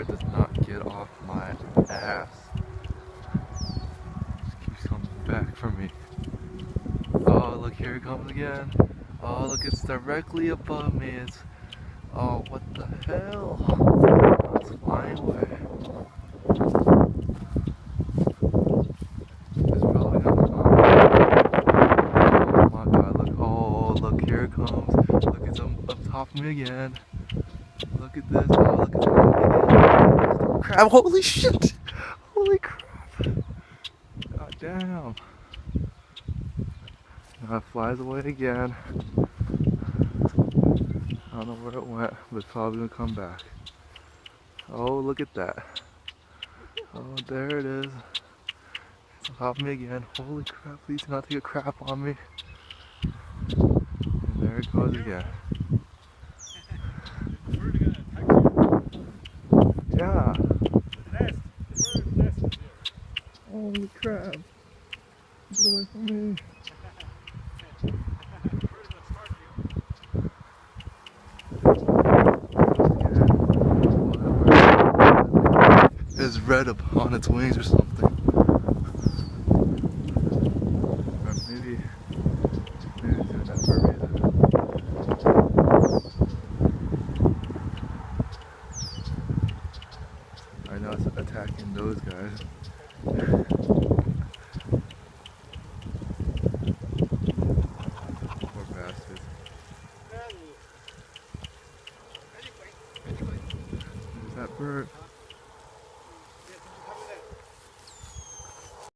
it does not get off my ass. Just keeps coming back for me. Oh, look, here it comes again. Oh, look, it's directly above me. Oh, what the hell? It's flying away. It's probably gonna come. Oh my god, look. Oh, look, here it comes. Look, it's up top of me again. Look at this. Oh, look, it's above me again. Crap, holy shit! Holy crap. God damn. Now it flies away again. I don't know where it went, but it's probably gonna come back. Oh, look at that. Oh, there it is. It's on top of me again. Holy crap, please do not take a crap on me. And there it goes again. Yeah. Holy crap. Get away from me. It's red upon its wings or something.